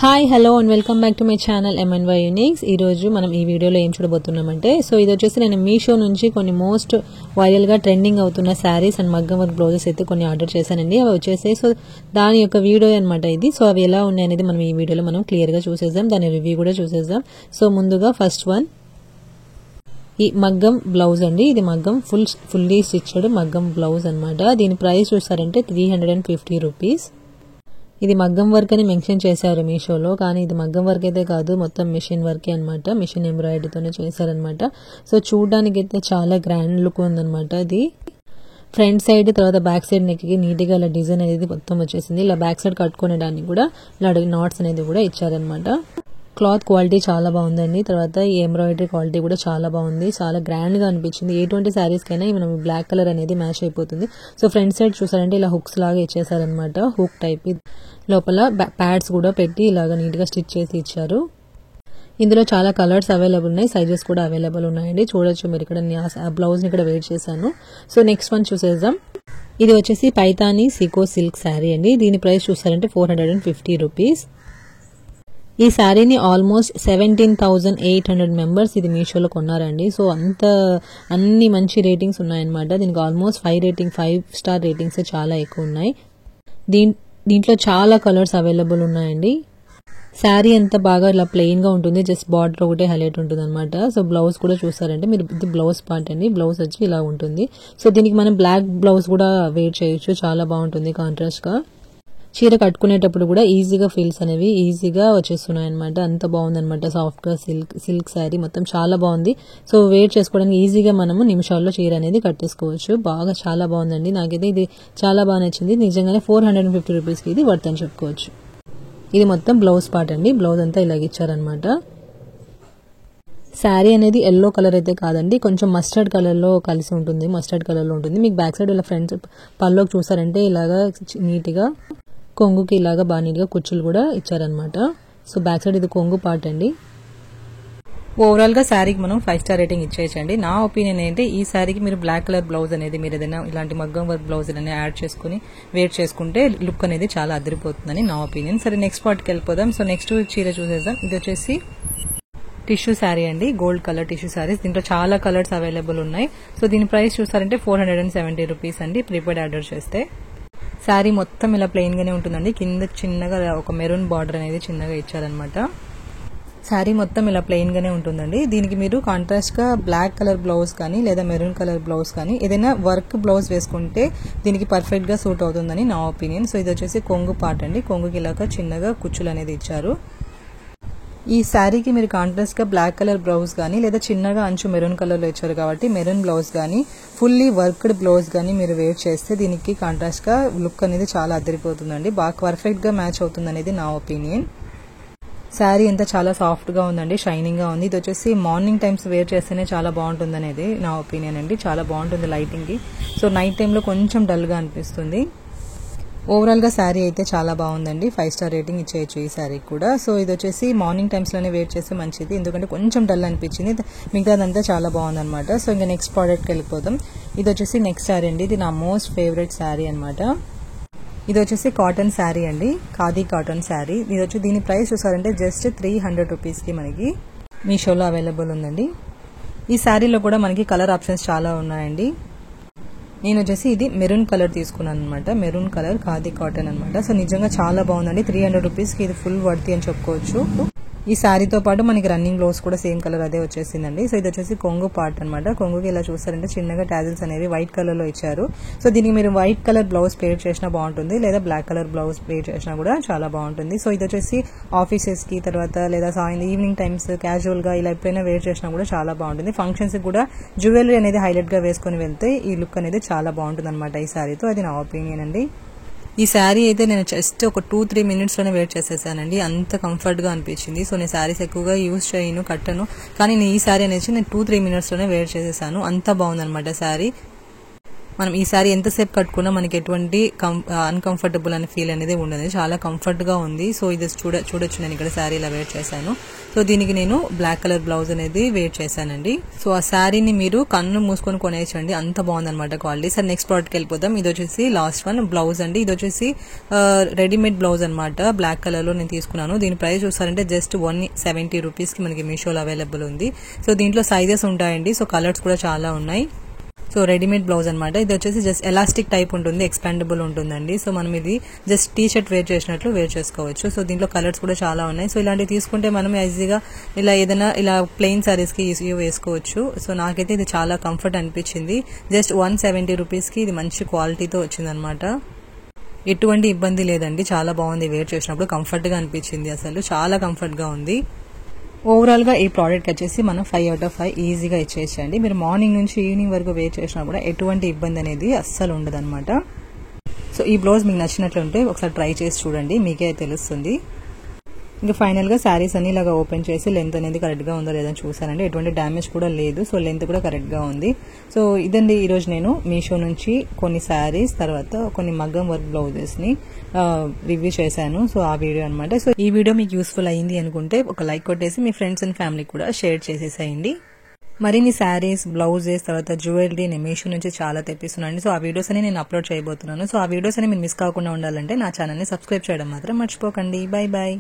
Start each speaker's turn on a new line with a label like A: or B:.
A: Hi hello and welcome back to my channel MNY Unix. ఈ రోజు మనం ఈ వీడియోలో ఏం చూడబోతున్నామంటే ఇది వచ్చేసి నేను మీషో నుంచి కొన్ని మోస్ట్ వైరల్ గా ట్రెండింగ్ అవుతున్న శారీస్ అండ్ మగ్గం వర్క్ బ్లౌజెస్ అయితే కొన్ని ఆర్డర్ చేశానండి. అవి వచ్చేసాయి. దాని యొక్క వీడియో అన్నమాట ఇది. అవి ఎలా ఉన్నాయి అనేది మనం ఈ వీడియోలో మనం క్లియర్ గా చూసేద్దాం, దాని రివ్యూ కూడా చూసేద్దాం. ముందుగా ఫస్ట్ వన్ ఈ మగ్గం బ్లౌజ్ అండి. ఇది మగ్గం ఫుల్లీ స్టిచ్డ్ మగ్గం బ్లౌజ్ అన్నమాట. దీని ప్రైస్ చూసారంటే 350 రూపీస్. ఇది మగ్గం వర్క్ అని మెన్షన్ చేశారు మీషోలో, కానీ ఇది మగ్గం వర్క్ అయితే కాదు, మొత్తం మిషన్ వర్కే అనమాట. మిషన్ ఎంబ్రాయిడరీతోనే చేశారనమాట. చూడడానికి అయితే చాలా గ్రాండ్ లుక్ ఉందనమాట. ఇది ఫ్రంట్ సైడ్ తర్వాత బ్యాక్ సైడ్ నెక్ కి నీట్ గా ఇలా డిజైన్ అనేది మొత్తం వచ్చేసింది. ఇలా బ్యాక్ సైడ్ కట్టుకునేదానికి కూడా ఇలా నాట్స్ అనేది కూడా ఇచ్చారనమాట. క్లాత్ క్వాలిటీ చాలా బాగుందండి. తర్వాత ఈ ఎంబ్రాయిడరీ క్వాలిటీ కూడా చాలా బాగుంది, చాలా గ్రాండ్ గా అనిపించింది. ఎటువంటి శారీస్ కైనా మనం బ్లాక్ కలర్ అనేది మ్యాచ్ అయిపోతుంది. ఫ్రంట్ సైడ్ చూసారంటే ఇలా హుక్స్ లాగా ఇచ్చేసారనమాట. హుక్ టైప్ లోపల ప్యాడ్స్ కూడా పెట్టి ఇలాగా నీట్ గా స్టిచ్ చేసి ఇచ్చారు. ఇందులో చాలా కలర్స్ అవైలబుల్ ఉన్నాయి, సైజెస్ కూడా అవైలబుల్ ఉన్నాయండి. చూడొచ్చు మీరు ఇక్కడ బ్లౌజ్ ని ఇక్కడ వెయిట్ చేశాను. నెక్స్ట్ వన్ చూసేద్దాం. ఇది వచ్చేసి పైతానీ సికో సిల్క్ శారీ అండి. దీని ప్రైస్ చూసారంటే 450 రూపీస్. ఈ శారీని ఆల్మోస్ట్ 17,800 మెంబర్స్ ఇది మీషోలో కొన్నారండి. అన్ని మంచి రేటింగ్స్ ఉన్నాయన్నమాట. దీనికి ఆల్మోస్ట్ 5 స్టార్ రేటింగ్స్ చాలా ఎక్కువ ఉన్నాయి. దీంట్లో చాలా కలర్స్ అవైలబుల్ ఉన్నాయండి. శారీ అంతా బాగా ఇలా ప్లెయిన్ గా ఉంటుంది, జస్ట్ బార్డర్ ఒకటే హైలైట్ ఉంటుంది అనమాట. బ్లౌజ్ కూడా చూసారంటే మీరు, ఇది బ్లౌజ్ పార్ట్ అండి. బ్లౌజ్ వచ్చి ఇలా ఉంటుంది. దీనికి మనం బ్లాక్ బ్లౌజ్ కూడా వేర్ చేయొచ్చు, చాలా బాగుంటుంది కాంట్రాస్ట్ గా. చీర కట్టుకునేటప్పుడు కూడా ఈజీగా ఫీల్స్ అనేవి ఈజీగా వచ్చేస్తున్నాయి అనమాట. అంత బాగుందనమాట. సాఫ్ట్ గా సిల్క్ శారీ మొత్తం చాలా బాగుంది. వేర్ చేసుకోవడానికి ఈజీగా మనము నిమిషాల్లో చీర అనేది కట్టేసుకోవచ్చు. బాగా చాలా బాగుందండి. నాకైతే ఇది చాలా బాగా నచ్చింది. నిజంగానే 450 రూపీస్ కి ఇది వర్త్ అని చెప్పుకోవచ్చు. ఇది మొత్తం బ్లౌజ్ పార్ట్ అండి. బ్లౌజ్ అంతా ఇలాగ ఇచ్చారనమాట. శారీ అనేది ఎల్లో కలర్ అయితే కాదండి, కొంచెం మస్టర్డ్ కలర్ లో కలిసి ఉంటుంది. మస్టర్డ్ కలర్ లో ఉంటుంది. మీకు బ్యాక్ సైడ్ ఇలా ఫ్రంట్ పల్లోకి చూసారంటే ఇలాగా నీట్ గా కొంగుకి ఇలాగా బాగా నీట్ గా కుచ్చులు కూడా ఇచ్చారనమాట. బ్యాక్ సైడ్ ఇది కొంగు పార్ట్ అండి. ఓవరాల్ గా శారీకి మనం 5 స్టార్ రేటింగ్ ఇచ్చేయచ్చండి. నా ఒపీనియన్ ఏంటంటే ఈ శారీకి మీరు బ్లాక్ కలర్ బ్లౌజ్ అనేది మీరు ఏదైనా ఇలాంటి మగ్గం వర్క్ బ్లౌజ్ అనేది యాడ్ చేసుకుని వేర్ చేసుకుంటే లుక్ అనేది చాలా అదిరిపోతుందని నా ఒపీనియన్. సరే నెక్స్ట్ పార్ట్కి వెళ్ళిపోదాం. నెక్స్ట్ చీర చూసేద్దాం. ఇది వచ్చేసి టిష్యూ శారీ అండి, గోల్డ్ కలర్ టిష్యూ శారీస్. దీంట్లో చాలా కలర్స్ అవైలబుల్ ఉన్నాయి. దీని ప్రైస్ చూసారంటే 470 రూపీస్ అండి ప్రీపెయిడ్ ఆర్డర్ చేస్తే. శారీ మొత్తం ఇలా ప్లెయిన్ గానే ఉంటుందండి. కింద చిన్నగా ఒక మెరూన్ బార్డర్ అనేది చిన్నగా ఇచ్చారనమాట. శారీ మొత్తం ఇలా ప్లెయిన్ గానే ఉంటుందండి. దీనికి మీరు కాంట్రాస్ట్ గా బ్లాక్ కలర్ బ్లౌజ్ కానీ లేదా మెరూన్ కలర్ బ్లౌజ్ కానీ ఏదైనా వర్క్ బ్లౌజ్ వేసుకుంటే దీనికి పర్ఫెక్ట్ గా సూట్ అవుతుందని నా ఒపీనియన్. ఇది వచ్చేసి కొంగు పార్ట్ అండి. కొంగుకి ఇలాగా చిన్నగా కుచ్చులు అనేది ఇచ్చారు. ఈ శారీకి మీరు కాంట్రాస్ట్ గా బ్లాక్ కలర్ బ్లౌజ్ కానీ లేదా చిన్నగా అంచు మెరూన్ కలర్ లో ఇచ్చారు కాబట్టి మెరూన్ బ్లౌజ్ కానీ ఫుల్లీ వర్క్డ్ బ్లౌజ్ కానీ మీరు వేర్ చేస్తే దీనికి కాంట్రాస్ట్ గా లుక్ అనేది చాలా అదిరిపోతుందండి. బాగా పర్ఫెక్ట్ గా మ్యాచ్ అవుతుంది అనేది నా ఒపీనియన్. శారీ అంతా చాలా సాఫ్ట్ గా ఉందండి, షైనింగ్ గా ఉంది. ఇది వచ్చేసి మార్నింగ్ టైమ్స్ వేర్ చేస్తేనే చాలా బాగుంటుంది అనేది నా ఒపీనియన్ అండి. చాలా బాగుంటుంది లైటింగ్ కి. నైట్ టైమ్ లో కొంచెం డల్ గా అనిపిస్తుంది. ఓవరాల్ గా శారీ అయితే చాలా బాగుందండి. 5 స్టార్ రేటింగ్ ఇచ్చేయచ్చు ఈ శారీ కూడా. ఇది వచ్చేసి మార్నింగ్ టైమ్స్ లోనే వేర్ చేస్తే మంచిది, ఎందుకంటే కొంచెం డల్ అనిపించింది. మిగతాదంతా చాలా బాగుందన్నమాట. ఇంకా నెక్స్ట్ ప్రోడక్ట్కి వెళ్ళిపోతాం. ఇది వచ్చేసి నెక్స్ట్ శారీ అండి. ఇది నా మోస్ట్ ఫేవరెట్ శారీ అనమాట. ఇది వచ్చేసి కాటన్ శారీ అండి, ఖాదీ కాటన్ శారీ. ఇది వచ్చి దీని ప్రైస్ చూసారంటే జస్ట్ 300 రూపీస్ కి మనకి మీషోలో అవైలబుల్ ఉందండి. ఈ శారీలో కూడా మనకి కలర్ ఆప్షన్స్ చాలా ఉన్నాయండి. నేను వచ్చేసి ఇది మెరూన్ కలర్ తీసుకున్నాను అనమాట. మెరూన్ కలర్ ఖాదీ కాటన్ అనమాట. నిజంగా చాలా బాగుందండి. 300 రూపీస్ కి ఇది ఫుల్ వర్తీ అని చెప్పుకోవచ్చు. ఈ శారీతో పాటు మనకి రన్నింగ్ బ్లౌజ్ కూడా సేమ్ కలర్ అదే వచ్చేసిందండి. ఇది వచ్చేసి కొంగు పార్ట్ అనమాట. కొంగుకి ఇలా చూస్తారంటే చిన్నగా టాజిల్స్ అనేవి వైట్ కలర్ లో ఇచ్చారు. దీనికి మీరు వైట్ కలర్ బ్లౌజ్ పేర్ చేసినా బాగుంటుంది, లేదా బ్లాక్ కలర్ బ్లౌజ్ పేర్ చేసినా కూడా చాలా బాగుంటుంది. ఇది వచ్చేసి ఆఫీసెస్ కి తర్వాత లేదా ఈవినింగ్ టైమ్స్ క్యాజువల్ గా ఇలా ఎప్పుడైనా వేర్ చేసినా కూడా చాలా బాగుంటుంది. ఫంక్షన్స్ కూడా జ్యువెలరీ అనేది హైలైట్ గా వేసుకుని వెళ్తే ఈ లుక్ అనేది చాలా బాగుంటుంది అనమాట ఈ శారీతో. అది నా ఒపీనియన్ అండి. ఈ శారీ అయితే నేను జస్ట్ ఒక 2-3 మినిట్స్ లోనే వేర్ చేసేసానండి. అంత కంఫర్ట్ గా అనిపించింది. నేను శారీస్ ఎక్కువగా యూజ్ చేయను, కట్టను, కానీ ఈ శారీ అనేది నేను 2-3 మినిట్స్ లోనే వేర్ చేసేసాను. అంత బాగుందనమాట శారీ. మనం ఈ సారీ ఎంతసేపు కట్టుకున్నా మనకి ఎటువంటి అన్కంఫర్టబుల్ అనే ఫీల్ అనేది ఉండదు, చాలా కంఫర్ట్గా ఉంది. సో ఇది చూడొచ్చు, నేను ఇక్కడ శారీ ఇలా వేర్ చేశాను. సో దీనికి నేను బ్లాక్ కలర్ బ్లౌజ్ అనేది వేర్ చేశానండి. సో ఆ శారీని మీరు కన్ను మూసుకొని కొనేయచ్చండి, అంత బాగుందన్నమాట క్వాలిటీ. సార్ నెక్స్ట్ ప్రోడక్ట్కి వెళ్ళిపోతాం. ఇది వచ్చేసి లాస్ట్ వన్ బ్లౌజ్ అండి. ఇది వచ్చేసి రెడీమేడ్ బ్లౌజ్ అనమాట, బ్లాక్ కలర్ లో నేను తీసుకున్నాను. దీని ప్రైస్ చూసారంటే జస్ట్ 170 రూపీస్ కి మనకి మీషోలో అవైలబుల్ ఉంది. సో దీంట్లో సైజెస్ ఉంటాయండి, సో కలర్స్ కూడా చాలా ఉన్నాయి. సో రెడీమేడ్ బ్లౌజ్ అనమాట. ఇది వచ్చేసి జస్ట్ ఎలాస్టిక్ టైప్ ఉంటుంది, ఎక్స్పాండబుల్ ఉంటుందండి. సో మనం ఇది జస్ట్ టీ షర్ట్ వేర్ చేసినట్లు వేర్ చేసుకోవచ్చు. సో దీంట్లో కలర్స్ కూడా చాలా ఉన్నాయి. సో ఇలాంటివి తీసుకుంటే మనం ఈజీగా ఇలా ఏదైనా ఇలా ప్లెయిన్ సారీస్కి ఈజీగా వేసుకోవచ్చు. సో నాకైతే ఇది చాలా కంఫర్ట్ అనిపించింది. జస్ట్ 170 రూపీస్కి ఇది మంచి క్వాలిటీతో వచ్చిందనమాట. ఎటువంటి ఇబ్బంది లేదండి, చాలా బాగుంది. వేర్ చేసినప్పుడు కంఫర్ట్గా అనిపించింది, అసలు చాలా కంఫర్ట్గా ఉంది. ఓవరాల్గా ఈ ప్రోడక్ట్ వచ్చేసి మనం 5 out of 5 ఈజీగా ఇచ్చేసండి. మీరు మార్నింగ్ నుంచి ఈవినింగ్ వరకు వేర్ చేసినా కూడా ఎటువంటి ఇబ్బంది అనేది అస్సలు ఉండదన్నమాట. సో ఈ బ్లౌజ్ మీకు నచ్చినట్లుంటే ఒకసారి ట్రై చేసి చూడండి, మీకే తెలుస్తుంది. ఇంకా ఫైనల్గా శారీస్ అన్ని ఇలాగా ఓపెన్ చేసి లెంత్ అనేది కరెక్ట్గా ఉందో లేదని చూసానండి. ఎటువంటి డ్యామేజ్ కూడా లేదు, సో లెంత్ కూడా కరెక్ట్గా ఉంది. సో ఇదండి ఈరోజు నేను మీషో నుంచి కొన్ని శారీస్ తర్వాత కొన్ని మగ్గం వర్క్ బ్లౌజెస్ని రివ్యూ చేశాను. సో ఆ వీడియో అనమాట. సో ఈ వీడియో మీకు యూస్ఫుల్ అయింది అనుకుంటే ఒక లైక్ కొట్టేసి మీ ఫ్రెండ్స్ అండ్ ఫ్యామిలీకి కూడా షేర్ చేసేసేయండి. మరిన్ని శారీస్, బ్లౌజెస్ తర్వాత జ్యువెలరీ నేను మీషో నుంచి చాలా తెప్పిస్తున్నాను. సో ఆ వీడియోస్ అని నేను అప్లోడ్ చేయబోతున్నాను. సో ఆ వీడియోస్ అని మీరు మిస్ కాకుండా ఉండాలంటే నా ఛానల్ని సబ్స్క్రైబ్ చేయడం మాత్రం మర్చిపోకండి. Bye bye.